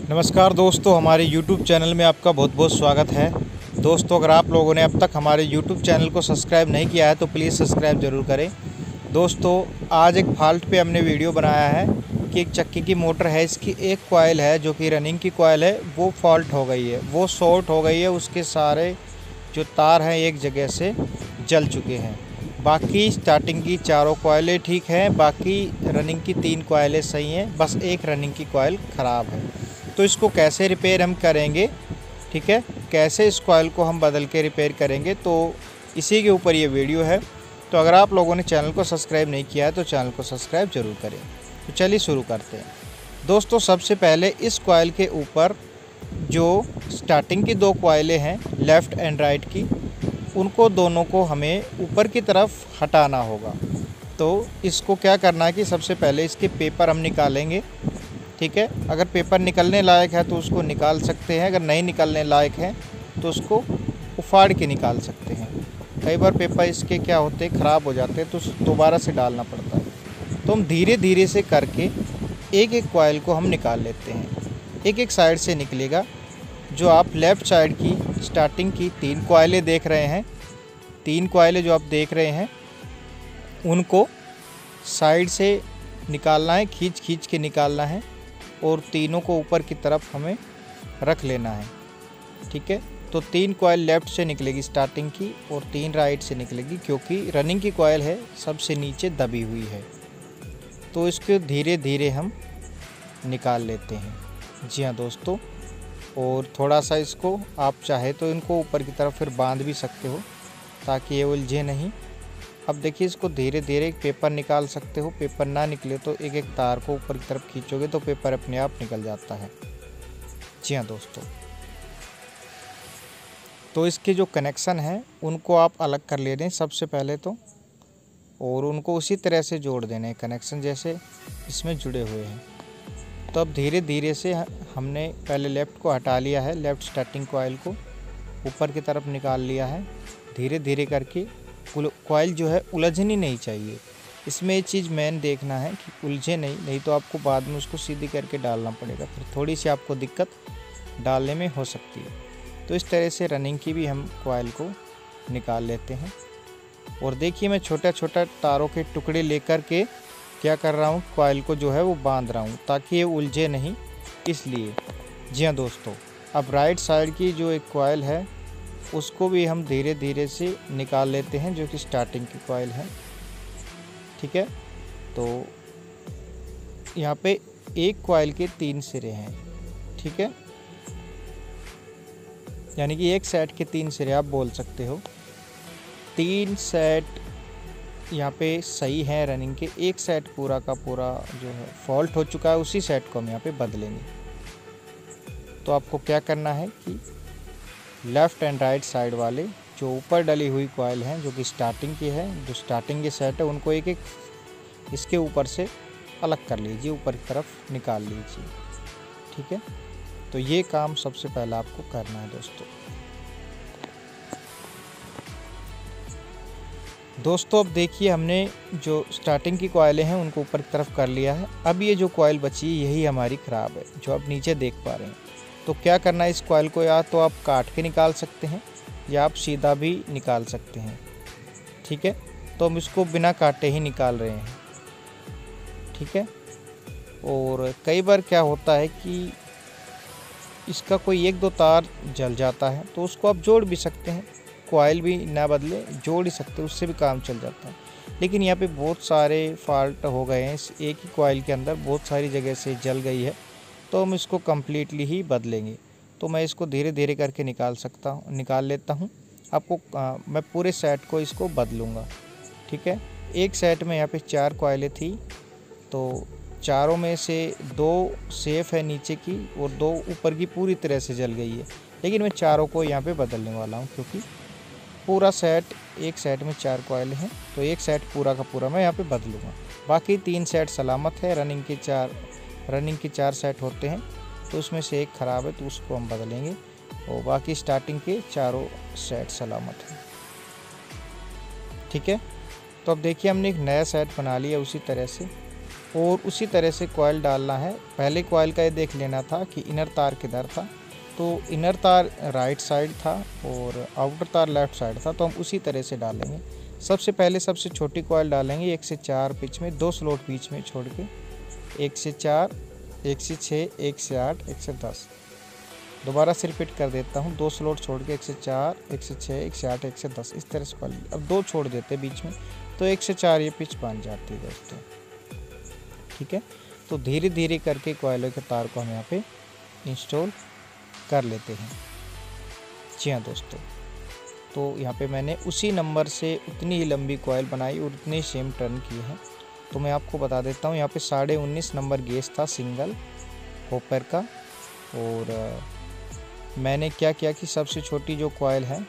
नमस्कार दोस्तों, हमारे YouTube चैनल में आपका बहुत बहुत स्वागत है। दोस्तों, अगर आप लोगों ने अब तक हमारे YouTube चैनल को सब्सक्राइब नहीं किया है तो प्लीज़ सब्सक्राइब ज़रूर करें। दोस्तों, आज एक फॉल्ट पे हमने वीडियो बनाया है कि एक चक्की की मोटर है, इसकी एक कॉइल है जो कि रनिंग की कॉइल है, वो फॉल्ट हो गई है, वो शॉर्ट हो गई है। उसके सारे जो तार हैं एक जगह से जल चुके हैं। बाकी स्टार्टिंग की चारों कॉइलें ठीक हैं, बाकी रनिंग की 3 कॉइलें सही हैं, बस एक रनिंग की कॉइल ख़राब है। तो इसको कैसे रिपेयर हम करेंगे, ठीक है, कैसे इस कॉइल को हम बदल के रिपेयर करेंगे, तो इसी के ऊपर ये वीडियो है। तो अगर आप लोगों ने चैनल को सब्सक्राइब नहीं किया है तो चैनल को सब्सक्राइब ज़रूर करें। तो चलिए शुरू करते हैं। दोस्तों, सबसे पहले इस कॉइल के ऊपर जो स्टार्टिंग की 2 कॉइलें हैं लेफ़्ट एंड राइट की, उनको दोनों को हमें ऊपर की तरफ हटाना होगा। तो इसको क्या करना है कि सबसे पहले इसके पेपर हम निकालेंगे, ठीक है। अगर पेपर निकलने लायक है तो उसको निकाल सकते हैं, अगर नहीं निकलने लायक है तो उसको उफाड़ के निकाल सकते हैं। कई बार पेपर इसके क्या होते हैं, ख़राब हो जाते हैं, तो दोबारा से डालना पड़ता है। तो हम धीरे धीरे से करके एक एक कॉइल को हम निकाल लेते हैं। एक एक साइड से निकलेगा। जो आप लेफ़्ट साइड की स्टार्टिंग की 3 कॉइलें देख रहे हैं, 3 कॉइलें जो आप देख रहे हैं, उनको साइड से निकालना है, खींच खींच के निकालना है, और तीनों को ऊपर की तरफ हमें रख लेना है, ठीक है। तो 3 कॉइल लेफ़्ट से निकलेगी स्टार्टिंग की और 3 राइट से निकलेगी, क्योंकि रनिंग की कॉइल है, सबसे नीचे दबी हुई है। तो इसको धीरे धीरे हम निकाल लेते हैं। जी हाँ दोस्तों, और थोड़ा सा इसको आप चाहे तो इनको ऊपर की तरफ फिर बांध भी सकते हो ताकि ये उलझे नहीं। अब देखिए, इसको धीरे धीरे एक पेपर निकाल सकते हो। पेपर ना निकले तो एक एक तार को ऊपर की तरफ खींचोगे तो पेपर अपने आप निकल जाता है। जी हाँ दोस्तों, तो इसके जो कनेक्शन हैं उनको आप अलग कर ले दें सबसे पहले तो, और उनको उसी तरह से जोड़ देने कनेक्शन जैसे इसमें जुड़े हुए हैं। तो अब धीरे धीरे से हमने पहले लेफ़्ट को हटा लिया है, लेफ़्ट स्टार्टिंग कॉइल को ऊपर की तरफ निकाल लिया है। धीरे धीरे करके कॉइल जो है उलझनी नहीं चाहिए। इसमें ये चीज़ मेन देखना है कि उलझे नहीं तो आपको बाद में उसको सीधी करके डालना पड़ेगा, फिर थोड़ी सी आपको दिक्कत डालने में हो सकती है। तो इस तरह से रनिंग की भी हम कॉइल को निकाल लेते हैं। और देखिए, मैं छोटा छोटा तारों के टुकड़े लेकर के क्या कर रहा हूँ, कॉइल को जो है वो बांध रहा हूँ ताकि ये उलझे नहीं, इसलिए। जी हाँ दोस्तों, अब राइट साइड की जो एक कॉइल है उसको भी हम धीरे धीरे से निकाल लेते हैं, जो कि स्टार्टिंग की कॉइल है, ठीक है। तो यहाँ पे एक कॉइल के 3 सिरे हैं, ठीक है, यानी कि एक सेट के 3 सिरे आप बोल सकते हो। 3 सेट यहाँ पे सही है रनिंग के, एक सेट पूरा का पूरा जो है फॉल्ट हो चुका है, उसी सेट को हम यहाँ पे बदलेंगे। तो आपको क्या करना है कि लेफ़्ट एंड राइट साइड वाले जो ऊपर डली हुई कॉइल हैं, जो कि स्टार्टिंग की है, जो स्टार्टिंग के सेट है, उनको एक एक इसके ऊपर से अलग कर लीजिए, ऊपर की तरफ निकाल लीजिए, ठीक है। तो ये काम सबसे पहला आपको करना है दोस्तों। अब देखिए, हमने जो स्टार्टिंग की कॉइलें हैं उनको ऊपर की तरफ कर लिया है। अब ये जो कॉइल बची है यही हमारी ख़राब है, जो आप नीचे देख पा रहे हैं। तो क्या करना है, इस कॉइल को या तो आप काट के निकाल सकते हैं या आप सीधा भी निकाल सकते हैं, ठीक है। तो हम इसको बिना काटे ही निकाल रहे हैं, ठीक है। और कई बार क्या होता है कि इसका कोई 1-2 तार जल जाता है, तो उसको आप जोड़ भी सकते हैं, कॉइल भी ना बदले जोड़ ही सकते हैं, उससे भी काम चल जाता है। लेकिन यहाँ पे बहुत सारे फॉल्ट हो गए हैं, इस एक ही कॉइल के अंदर बहुत सारी जगह से जल गई है, तो हम इसको कम्प्लीटली ही बदलेंगे। तो मैं इसको धीरे धीरे करके निकाल लेता हूँ। आपको मैं पूरे सेट को इसको बदलूँगा, ठीक है। एक सेट में यहाँ पे 4 कॉइलें थी, तो चारों में से 2 सेफ़ है नीचे की और 2 ऊपर की पूरी तरह से जल गई है। लेकिन मैं चारों को यहाँ पे बदलने वाला हूँ, क्योंकि पूरा सेट, एक सेट में 4 कॉइल हैं, तो एक सेट पूरा का पूरा मैं यहाँ पे बदलूँगा। बाकी 3 सेट सलामत है। रनिंग के 4 सेट होते हैं, तो उसमें से एक ख़राब है, तो उसको हम बदलेंगे, और बाकी स्टार्टिंग के चारों सेट सलामत हैं, ठीक है। तो अब देखिए, हमने एक नया सेट बना लिया उसी तरह से। और उसी तरह से कॉयल डालना है। पहले कॉयल का ये देख लेना था कि इनर तार किधर था, तो इनर तार राइट साइड था और आउटर तार लेफ़्ट साइड था, तो हम उसी तरह से डालेंगे। सबसे पहले सबसे छोटी कॉयल डालेंगे 1 से 4 पिच में, 2 स्लॉट बीच में छोड़ के, 1 से 4, 1 से 6, 1 से 8, 1 से 10। दोबारा से रिपीट कर देता हूँ, 2 स्लॉट छोड़ के 1 से 4, 1 से 6, 1 से 8, 1 से 10, इस तरह से कॉयल। अब 2 छोड़ देते बीच में, तो 1 से 4 ये पिच बन जाती है दोस्तों। ठीक है, तो धीरे धीरे करके कॉयलों के तार को हम यहाँ पे इंस्टॉल कर लेते हैं। जी हाँ दोस्तों, तो यहाँ पे मैंने उसी नंबर से उतनी ही लंबी कॉयल बनाई और उतने सेम टर्न किए हैं। तो मैं आपको बता देता हूँ, यहाँ पे 19.5 नंबर गेज था सिंगल हॉपर का। और मैंने क्या किया कि सबसे छोटी जो कॉयल है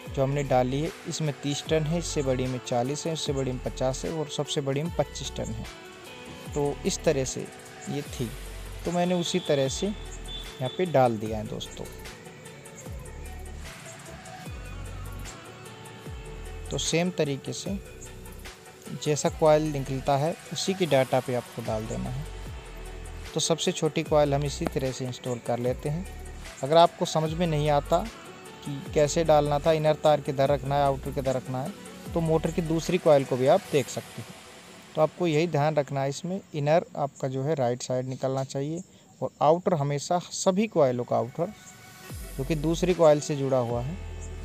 जो हमने डाली है, इसमें 30 टन है, इससे बड़ी में 40 है, इससे बड़ी में 50 है और सबसे बड़ी में 25 टन है। तो इस तरह से ये थी, तो मैंने उसी तरह से यहाँ पे डाल दिया है दोस्तों। तो सेम तरीके से जैसा कॉयल निकलता है उसी की डाटा पे आपको डाल देना है। तो सबसे छोटी कॉयल हम इसी तरह से इंस्टॉल कर लेते हैं। अगर आपको समझ में नहीं आता कि कैसे डालना था, इनर तार किधर रखना है, आउटर किधर रखना है, तो मोटर की दूसरी कॉयल को भी आप देख सकते हैं। तो आपको यही ध्यान रखना है, इसमें इनर आपका जो है राइट साइड निकलना चाहिए और आउटर हमेशा सभी कॉयलों का आउटर जो कि दूसरी कॉयल से जुड़ा हुआ है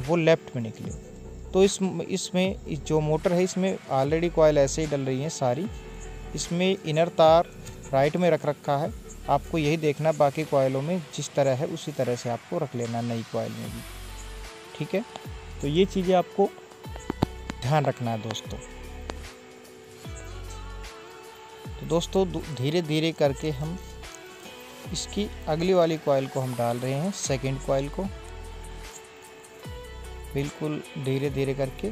वो लेफ़्ट में निकले। तो इसमें जो मोटर है इसमें ऑलरेडी कॉयल ऐसे ही डल रही हैं सारी, इसमें इनर तार राइट में रख रखा है। आपको यही देखना, बाकी कॉयलों में जिस तरह है उसी तरह से आपको रख लेना नई कॉयल में भी। ठीक है, तो ये चीज़ें आपको ध्यान रखना है दोस्तों। तो दोस्तों धीरे धीरे करके हम इसकी अगली वाली कॉयल को हम डाल रहे हैं, सेकंड कॉयल को बिल्कुल धीरे धीरे करके।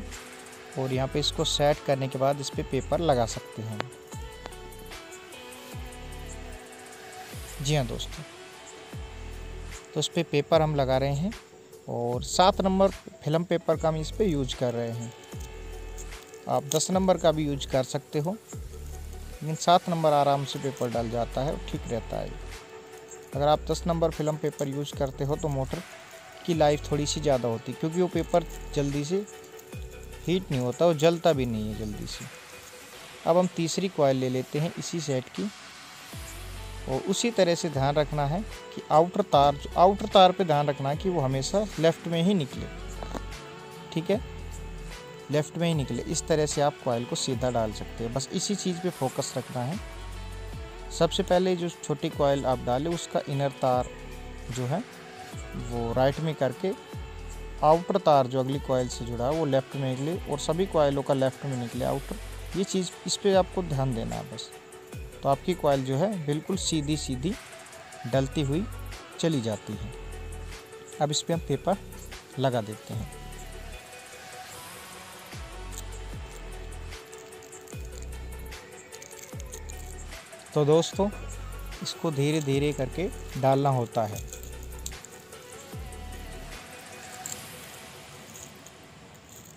और यहाँ पे इसको सेट करने के बाद इस पर पेपर लगा सकते हैं। जी हाँ दोस्तों, तो इस पर पेपर हम लगा रहे हैं और 7 नंबर फिल्म पेपर का हम इस पर यूज कर रहे हैं। आप 10 नंबर का भी यूज कर सकते हो, लेकिन 7 नंबर आराम से पेपर डल जाता है और ठीक रहता है। अगर आप 10 नंबर फिल्म पेपर यूज करते हो तो मोटर की लाइफ थोड़ी सी ज़्यादा होती, क्योंकि वो पेपर जल्दी से हीट नहीं होता और जलता भी नहीं है जल्दी से। अब हम तीसरी कॉयल ले लेते हैं इसी सेट की, और उसी तरह से ध्यान रखना है कि आउटर तार पे ध्यान रखना है कि वो हमेशा लेफ़्ट में ही निकले। ठीक है, लेफ़्ट में ही निकले। इस तरह से आप कॉयल को सीधा डाल सकते हैं, बस इसी चीज़ पे फोकस रखना है। सबसे पहले जो छोटी कॉयल आप डालें उसका इनर तार जो है वो राइट में करके, आउटर तार जो अगली कॉयल से जुड़ा है वो लेफ़्ट में निकले और सभी कॉयलों का लेफ़्ट में निकले आउटर। ये चीज़ इस पर आपको ध्यान देना है बस। तो आपकी कॉयल जो है बिल्कुल सीधी सीधी डलती हुई चली जाती है। अब इस पर हम पेपर लगा देते हैं। तो दोस्तों इसको धीरे धीरे करके डालना होता है।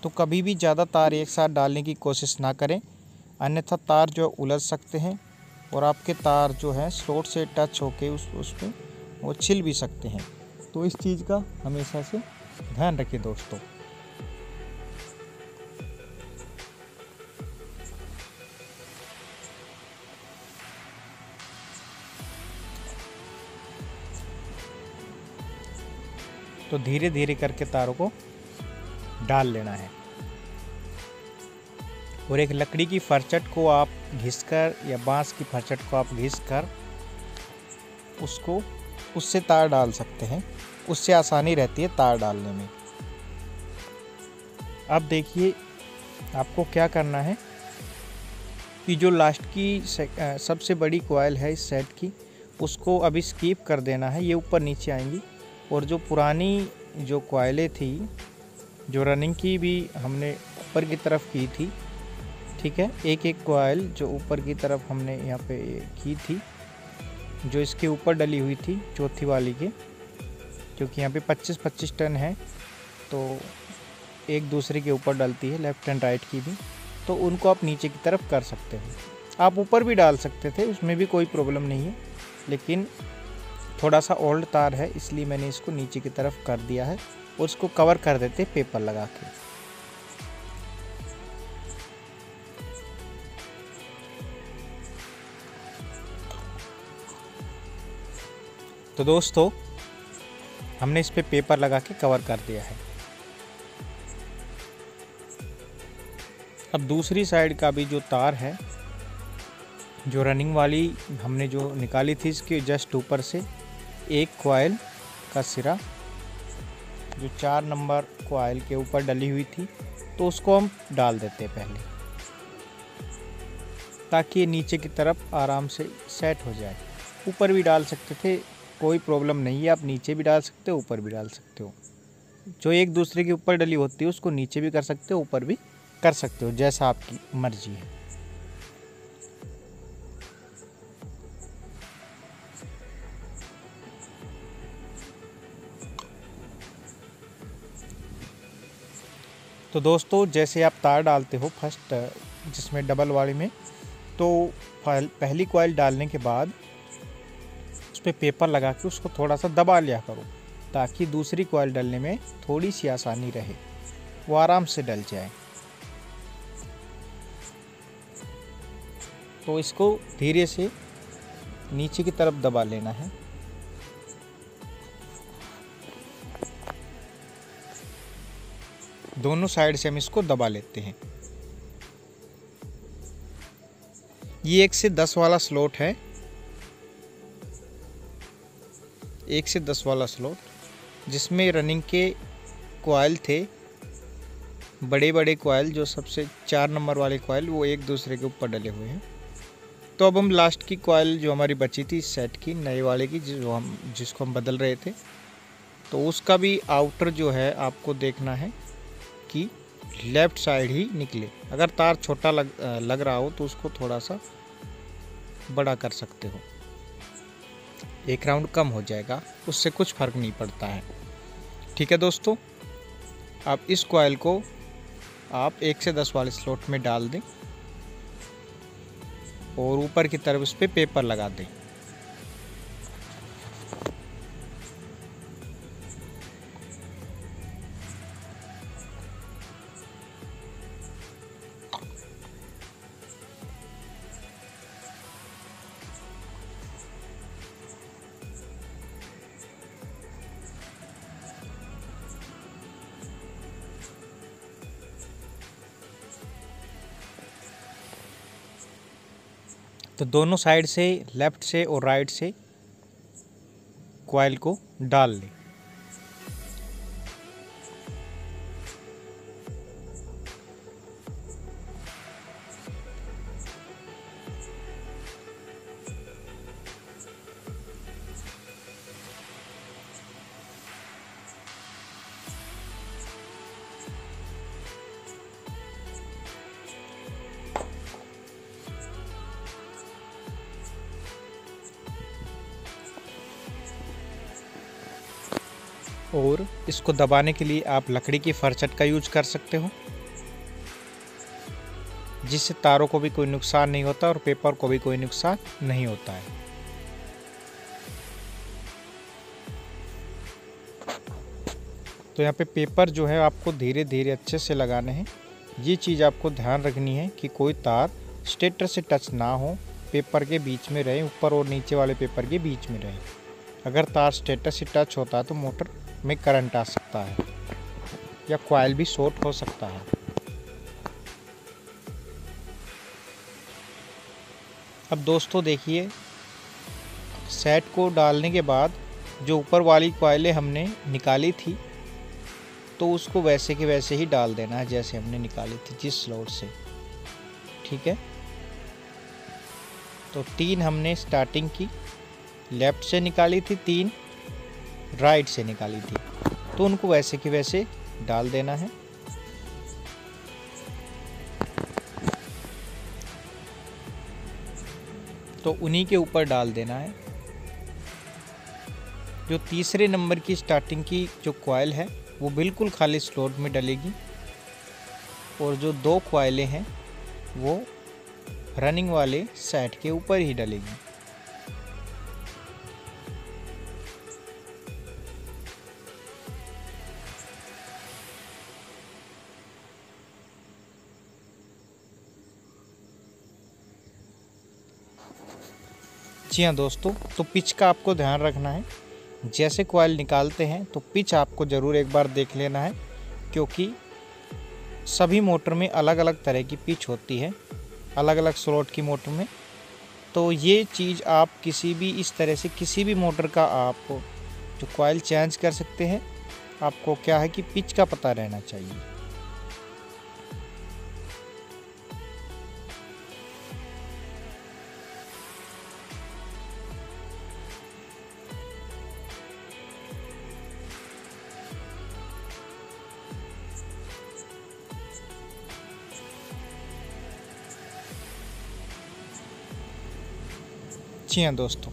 तो कभी भी ज़्यादा तार एक साथ डालने की कोशिश ना करें, अन्यथा तार जो उलझ सकते हैं और आपके तार जो है स्लॉट से टच होके उस पर वो छिल भी सकते हैं। तो इस चीज़ का हमेशा से ध्यान रखिए दोस्तों। तो धीरे धीरे करके तारों को डाल लेना है। और एक लकड़ी की फरचट को आप घिसकर या बांस की फरचट को आप घिसकर उससे तार डाल सकते हैं, उससे आसानी रहती है तार डालने में। अब देखिए आपको क्या करना है कि जो लास्ट की सबसे बड़ी कॉयल है इस सेट की, उसको अभी स्किप कर देना है, ये ऊपर नीचे आएंगी। और जो पुरानी जो कॉयलें थी, जो रनिंग की भी हमने ऊपर की तरफ की थी, ठीक है, एक एक कॉयल जो ऊपर की तरफ हमने यहाँ पे की थी, जो इसके ऊपर डली हुई थी चौथी वाली के, क्योंकि यहाँ पे 25-25 टन है तो एक दूसरे के ऊपर डलती है, लेफ़्ट एंड राइट की भी, तो उनको आप नीचे की तरफ कर सकते हैं। आप ऊपर भी डाल सकते थे, उसमें भी कोई प्रॉब्लम नहीं है, लेकिन थोड़ा सा ओल्ड तार है इसलिए मैंने इसको नीचे की तरफ कर दिया है और इसको कवर कर देते पेपर लगा के। तो दोस्तों हमने इस पे पेपर लगा के कवर कर दिया है। अब दूसरी साइड का भी जो तार है, जो रनिंग वाली हमने जो निकाली थी, इसके जस्ट ऊपर से एक कॉइल का सिरा जो 4 नंबर कॉइल के ऊपर डली हुई थी, तो उसको हम डाल देते हैं पहले, ताकि ये नीचे की तरफ आराम से सेट हो जाए। ऊपर भी डाल सकते थे, कोई प्रॉब्लम नहीं है, आप नीचे भी डाल सकते हो, ऊपर भी डाल सकते हो। जो एक दूसरे के ऊपर डली होती है उसको नीचे भी कर सकते हो, ऊपर भी कर सकते हो, जैसा आपकी मर्जी है। तो दोस्तों जैसे आप तार डालते हो फर्स्ट जिसमें डबल वाले में, तो पहली कॉइल डालने के बाद उस पर पेपर लगा के उसको थोड़ा सा दबा लिया करो, ताकि दूसरी कॉइल डालने में थोड़ी सी आसानी रहे, वो आराम से डल जाए। तो इसको धीरे से नीचे की तरफ दबा लेना है। दोनों साइड से हम इसको दबा लेते हैं। ये 1 से 10 वाला स्लॉट है, 1 से 10 वाला स्लॉट, जिसमें रनिंग के कॉइल थे, बड़े बड़े कॉइल, जो सबसे 4 नंबर वाले कॉइल वो एक दूसरे के ऊपर डले हुए हैं। तो अब हम लास्ट की कॉइल जो हमारी बची थी सेट की, नए वाले की, जिसको हम बदल रहे थे, तो उसका भी आउटर जो है आपको देखना है कि लेफ़्ट साइड ही निकले। अगर तार छोटा लग रहा हो तो उसको थोड़ा सा बड़ा कर सकते हो, 1 राउंड कम हो जाएगा, उससे कुछ फ़र्क नहीं पड़ता है। ठीक है दोस्तों, अब इस कॉइल को आप 1 से 10 वाले स्लॉट में डाल दें और ऊपर की तरफ इस पर पेपर लगा दें। तो दोनों साइड से, लेफ़्ट से और राइट से कॉइल को डाल लें। और इसको दबाने के लिए आप लकड़ी की फरचट का यूज कर सकते हो, जिससे तारों को भी कोई नुकसान नहीं होता और पेपर को भी कोई नुकसान नहीं होता है। तो यहाँ पे पेपर जो है आपको धीरे धीरे अच्छे से लगाने हैं। ये चीज़ आपको ध्यान रखनी है कि कोई तार स्टेटर से टच ना हो, पेपर के बीच में रहे, ऊपर और नीचे वाले पेपर के बीच में रहे। अगर तार स्टेटर से टच होता है तो मोटर में करंट आ सकता है या कॉइल भी शॉर्ट हो सकता है। अब दोस्तों देखिए, सेट को डालने के बाद जो ऊपर वाली कॉइलें हमने निकाली थी, तो उसको वैसे के वैसे ही डाल देना है जैसे हमने निकाली थी जिस स्लॉट से। ठीक है, तो 3 हमने स्टार्टिंग की लेफ़्ट से निकाली थी, 3 राइट से निकाली थी, तो उनको वैसे के वैसे डाल देना है। तो उन्हीं के ऊपर डाल देना है। जो तीसरे नंबर की स्टार्टिंग की जो कॉइल है वो बिल्कुल खाली स्लॉट में डलेगी, और जो 2 कॉइलें हैं वो रनिंग वाले सेट के ऊपर ही डलेगी। जी हाँ दोस्तों, तो पिच का आपको ध्यान रखना है। जैसे कॉइल निकालते हैं तो पिच आपको ज़रूर एक बार देख लेना है, क्योंकि सभी मोटर में अलग अलग तरह की पिच होती है, अलग अलग स्लॉट की मोटर में। तो ये चीज़ आप किसी भी इस तरह से किसी भी मोटर का आप जो कॉइल चेंज कर सकते हैं। आपको क्या है कि पिच का पता रहना चाहिए। जी हाँ दोस्तों,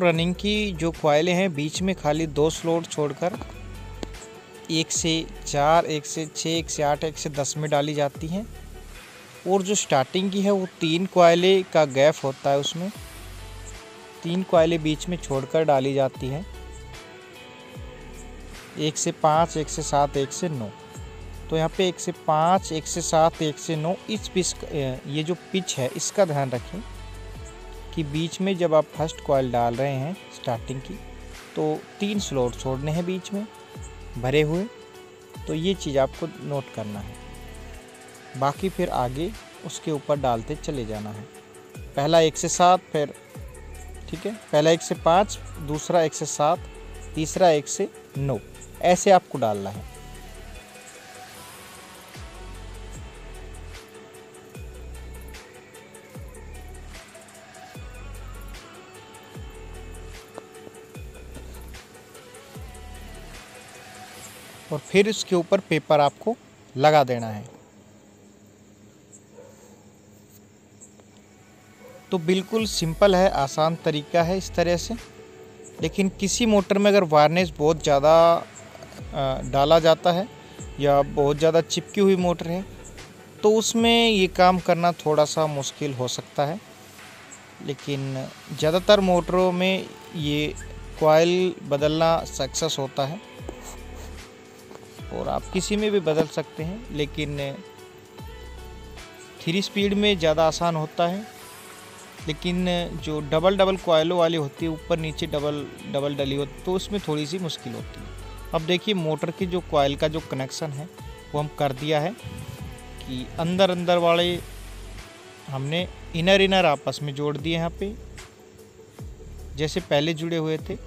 रनिंग की जो कॉइलें हैं बीच में खाली 2 स्लॉट छोड़कर 1 से 4, 1 से 6, 1 से 8, 1 से 10 में डाली जाती हैं। और जो स्टार्टिंग की है वो 3 कॉइलें का गैप होता है, उसमें 3 कॉइलें बीच में छोड़कर डाली जाती हैं। 1 से 5, 1 से 7, 1 से 9। तो यहाँ पे 1 से 5, 1 से 7, 1 से 9 इस पिच, ये जो पिच है इसका ध्यान रखें कि बीच में जब आप फर्स्ट कॉइल डाल रहे हैं स्टार्टिंग की, तो 3 स्लॉट छोड़ने हैं बीच में भरे हुए। तो ये चीज़ आपको नोट करना है। बाकी फिर आगे उसके ऊपर डालते चले जाना है। पहला 1 से 7, फिर ठीक है, पहला 1 से 5, दूसरा 1 से 7, तीसरा 1 से 9, ऐसे आपको डालना है। और फिर इसके ऊपर पेपर आपको लगा देना है। तो बिल्कुल सिंपल है, आसान तरीका है इस तरह से। लेकिन किसी मोटर में अगर वार्निश बहुत ज़्यादा डाला जाता है या बहुत ज़्यादा चिपकी हुई मोटर है, तो उसमें ये काम करना थोड़ा सा मुश्किल हो सकता है। लेकिन ज़्यादातर मोटरों में ये कॉइल बदलना सक्सेस होता है, और आप किसी में भी बदल सकते हैं। लेकिन 3 स्पीड में ज़्यादा आसान होता है। लेकिन जो डबल कॉइलों वाली होती है, ऊपर नीचे डबल डली होती, तो उसमें थोड़ी सी मुश्किल होती है। अब देखिए, मोटर की जो कॉइल का जो कनेक्शन है वो हम कर दिया है कि अंदर वाले हमने इनर आपस में जोड़ दिए। यहाँ पे जैसे पहले जुड़े हुए थे,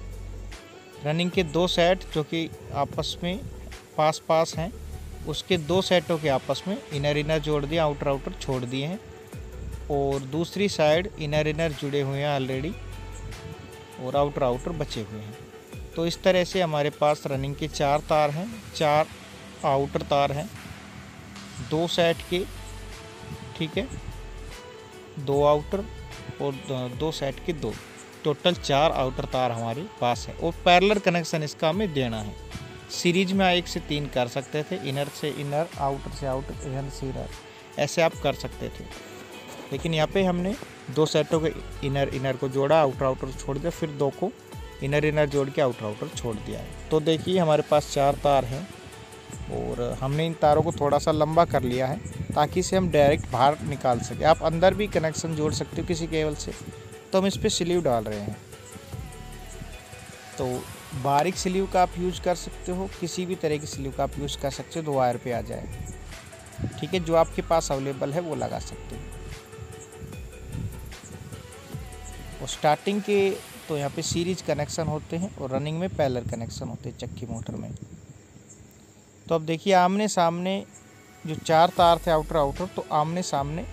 रनिंग के 2 सेट जो कि आपस में पास हैं, उसके 2 सेटों के आपस में इनर जोड़ दिया, आउटर छोड़ दिए हैं। और दूसरी साइड इनर जुड़े हुए हैं ऑलरेडी, और आउटर बचे हुए हैं। तो इस तरह से हमारे पास रनिंग के 4 तार हैं, 4 आउटर तार हैं, 2 सेट के, ठीक है, 2 आउटर और 2 सेट के 2, टोटल 4 आउटर तार हमारे पास है। और पैरेलल कनेक्शन इसका हमें देना है। सीरीज में 1 से 3 कर सकते थे, इनर से इनर, आउटर से आउटर, इनर से इनर, ऐसे आप कर सकते थे। लेकिन यहाँ पे हमने 2 सेटों के इनर को जोड़ा, आउटर छोड़ दिया, फिर 2 को इनर जोड़ के आउटर छोड़ दिया है। तो देखिए हमारे पास 4 तार हैं, और हमने इन तारों को थोड़ा सा लंबा कर लिया है ताकि इसे हम डायरेक्ट बाहर निकाल सकें। आप अंदर भी कनेक्शन जोड़ सकते हो किसी केबल से। तो हम इस पर स्लीव डाल रहे हैं, तो बारीक स्लीव का आप यूज़ कर सकते हो, किसी भी तरह की स्लीव का आप यूज़ कर सकते हो, तो वायर पे आ जाए, ठीक है। जो आपके पास अवेलेबल है वो लगा सकते हो। और स्टार्टिंग के तो यहाँ पे सीरीज कनेक्शन होते हैं, और रनिंग में पैरेलल कनेक्शन होते हैं चक्की मोटर में। तो अब देखिए, आमने सामने जो 4 तार थे आउटर, तो आमने सामने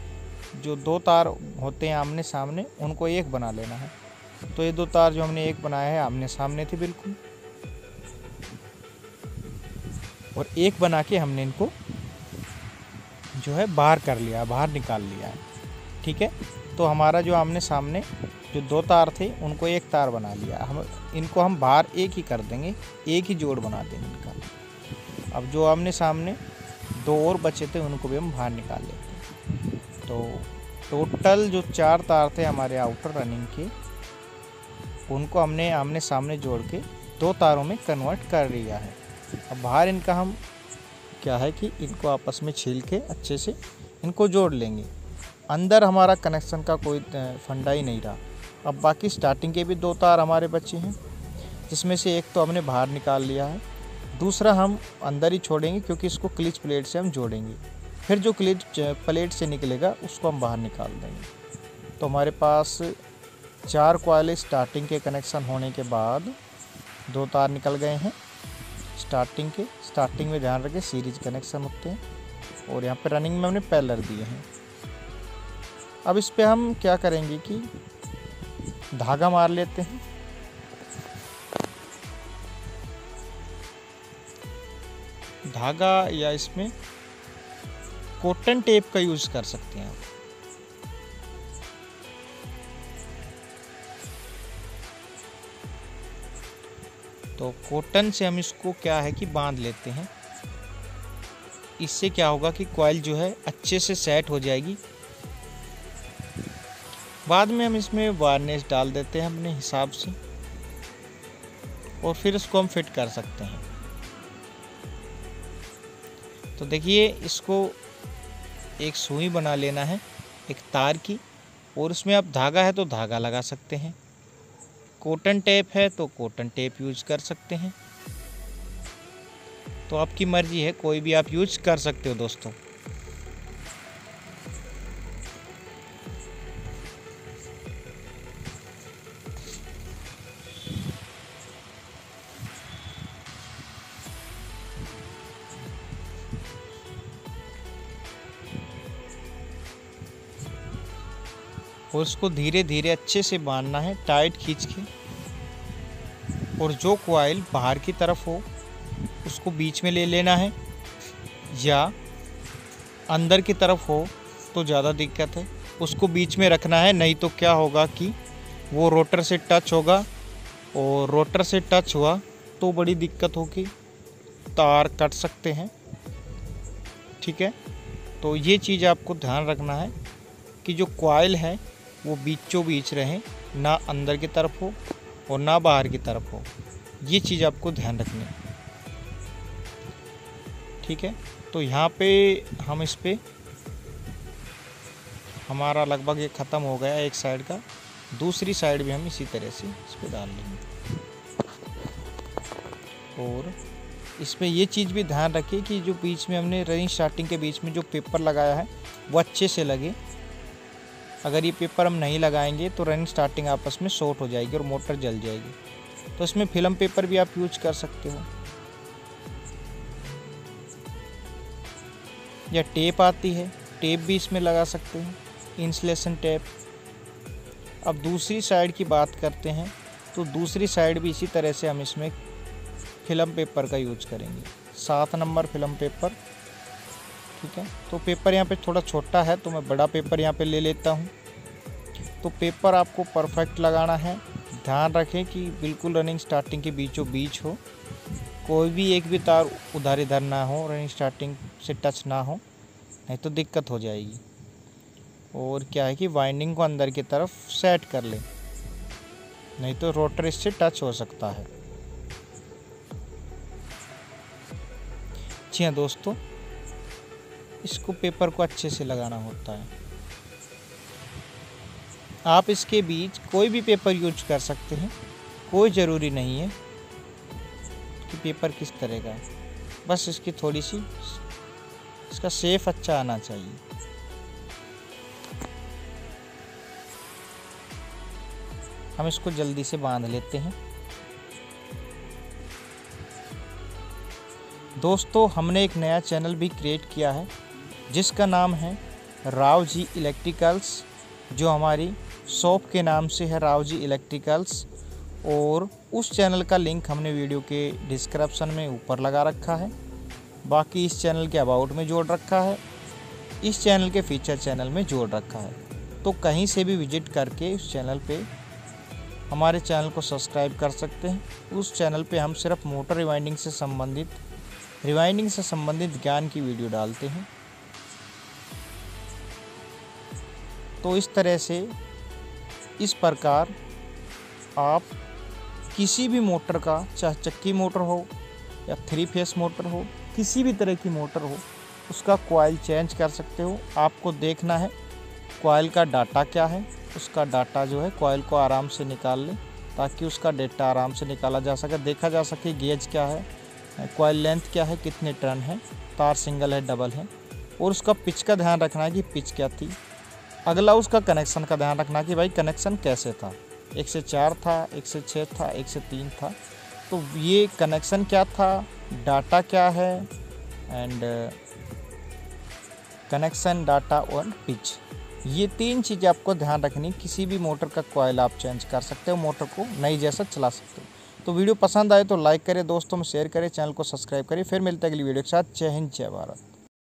जो 2 तार होते हैं आमने सामने, उनको एक बना लेना है। तो ये 2 तार जो हमने एक बनाया है आमने सामने थे बिल्कुल, और एक बना के हमने इनको जो है बाहर कर लिया, बाहर निकाल लिया है, ठीक है। तो हमारा जो आमने सामने जो 2 तार थे उनको एक तार बना लिया। इनको हम बाहर एक ही कर देंगे, एक ही जोड़ बना देंगे इनका। अब जो आमने सामने 2 और बचे थे उनको भी हम बाहर निकाल लेते हैं। तो टोटल जो 4 तार थे हमारे आउटर रनिंग के, उनको हमने आमने सामने जोड़ के 2 तारों में कन्वर्ट कर लिया है। अब बाहर इनका हम क्या है कि इनको आपस में छील के अच्छे से इनको जोड़ लेंगे। अंदर हमारा कनेक्शन का कोई फंडा ही नहीं रहा। अब बाकी स्टार्टिंग के भी 2 तार हमारे बचे हैं, जिसमें से एक तो हमने बाहर निकाल लिया है, दूसरा हम अंदर ही छोड़ेंगे क्योंकि इसको क्लिच प्लेट से हम जोड़ेंगे। फिर जो क्लिच प्लेट से निकलेगा उसको हम बाहर निकाल देंगे। तो हमारे पास 4 कॉइल स्टार्टिंग के कनेक्शन होने के बाद 2 तार निकल गए हैं स्टार्टिंग में ध्यान रखें सीरीज कनेक्शन होते हैं, और यहाँ पे रनिंग में हमने पैरेलल दिए हैं। अब इस पे हम क्या करेंगे कि धागा मार लेते हैं। धागा या इसमें कॉटन टेप का यूज कर सकते हैं आप। तो कॉटन से हम इसको क्या है कि बांध लेते हैं। इससे क्या होगा कि कॉइल जो है अच्छे से सेट हो जाएगी। बाद में हम इसमें वायरनेस डाल देते हैं अपने हिसाब से, और फिर इसको हम फिट कर सकते हैं। तो देखिए, इसको एक सुई बना लेना है एक तार की, और उसमें आप धागा है तो धागा लगा सकते हैं, कॉटन टेप है तो कॉटन टेप यूज कर सकते हैं। तो आपकी मर्जी है, कोई भी आप यूज कर सकते हो दोस्तों। और इसको धीरे धीरे अच्छे से बांधना है, टाइट खींच के। और जो कॉइल बाहर की तरफ हो उसको बीच में ले लेना है, या अंदर की तरफ हो तो ज़्यादा दिक्कत है, उसको बीच में रखना है। नहीं तो क्या होगा कि वो रोटर से टच होगा, और रोटर से टच हुआ तो बड़ी दिक्कत होगी, तार कट सकते हैं। ठीक है, तो ये चीज़ आपको ध्यान रखना है कि जो कॉइल है वो बीचों बीच रहे, ना अंदर की तरफ हो और ना बाहर की तरफ हो। ये चीज़ आपको ध्यान रखनी है। ठीक है, तो यहाँ पे हम इस पे हमारा लगभग ये ख़त्म हो गया एक साइड का, दूसरी साइड भी हम इसी तरह से इस पर डाल लेंगे। और इसमें ये चीज़ भी ध्यान रखिए कि जो बीच में हमने रनिंग स्टार्टिंग के बीच में जो पेपर लगाया है वो अच्छे से लगे। अगर ये पेपर हम नहीं लगाएंगे तो रनिंग स्टार्टिंग आपस में शॉर्ट हो जाएगी और मोटर जल जाएगी। तो इसमें फिल्म पेपर भी आप यूज कर सकते हो, या टेप आती है, टेप भी इसमें लगा सकते हैं, इंसुलेशन टेप। अब दूसरी साइड की बात करते हैं, तो दूसरी साइड भी इसी तरह से हम इसमें फिल्म पेपर का यूज करेंगे, 7 नंबर फिल्म पेपर। ठीक है, तो पेपर यहाँ पे थोड़ा छोटा है तो मैं बड़ा पेपर यहाँ पे ले लेता हूँ। तो पेपर आपको परफेक्ट लगाना है। ध्यान रखें कि बिल्कुल रनिंग स्टार्टिंग के बीचों बीच हो, कोई भी एक भी तार उधर इधर ना हो, रनिंग स्टार्टिंग से टच ना हो, नहीं तो दिक्कत हो जाएगी। और क्या है कि वाइंडिंग को अंदर की तरफ सेट कर लें, नहीं तो रोटर इससे टच हो सकता है। जी हाँ दोस्तों, इसको पेपर को अच्छे से लगाना होता है। आप इसके बीच कोई भी पेपर यूज कर सकते हैं, कोई ज़रूरी नहीं है कि पेपर किस तरह का है, बस इसकी थोड़ी सी इसका शेप अच्छा आना चाहिए। हम इसको जल्दी से बांध लेते हैं। दोस्तों, हमने एक नया चैनल भी क्रिएट किया है जिसका नाम है राव जी इलेक्ट्रिकल्स, जो हमारी शॉप के नाम से है राव जी इलेक्ट्रिकल्स। और उस चैनल का लिंक हमने वीडियो के डिस्क्रिप्शन में ऊपर लगा रखा है, बाकी इस चैनल के अबाउट में जोड़ रखा है, इस चैनल के फीचर चैनल में जोड़ रखा है। तो कहीं से भी विजिट करके उस चैनल पे हमारे चैनल को सब्सक्राइब कर सकते हैं। उस चैनल पे हम सिर्फ मोटर रिवाइंडिंग से संबंधित ज्ञान की वीडियो डालते हैं। तो इस तरह से इस प्रकार आप किसी भी मोटर का, चाहे चक्की मोटर हो या 3 फेस मोटर हो, किसी भी तरह की मोटर हो, उसका कॉइल चेंज कर सकते हो। आपको देखना है कॉइल का डाटा क्या है, उसका डाटा जो है कॉइल को आराम से निकाल लें ताकि उसका डेटा आराम से निकाला जा सके, देखा जा सके गेज क्या है, कॉइल लेंथ क्या है, कितने टर्न है, तार सिंगल है डबल है, और उसका पिच का ध्यान रखना है कि पिच क्या थी। अगला उसका कनेक्शन का ध्यान रखना कि भाई कनेक्शन कैसे था, 1 से 4 था, 1 से 6 था, 1 से 3 था। तो ये कनेक्शन क्या था, डाटा क्या है, एंड कनेक्शन, डाटा और पिच, ये 3 चीज़ें आपको ध्यान रखनी। किसी भी मोटर का कॉइल आप चेंज कर सकते हो, मोटर को नई जैसा चला सकते हो। तो वीडियो पसंद आए तो लाइक करें, दोस्तों में शेयर करें, चैनल को सब्सक्राइब करें। फिर मिलते हैं अगली वीडियो के साथ। जय हिंद, जय भारत।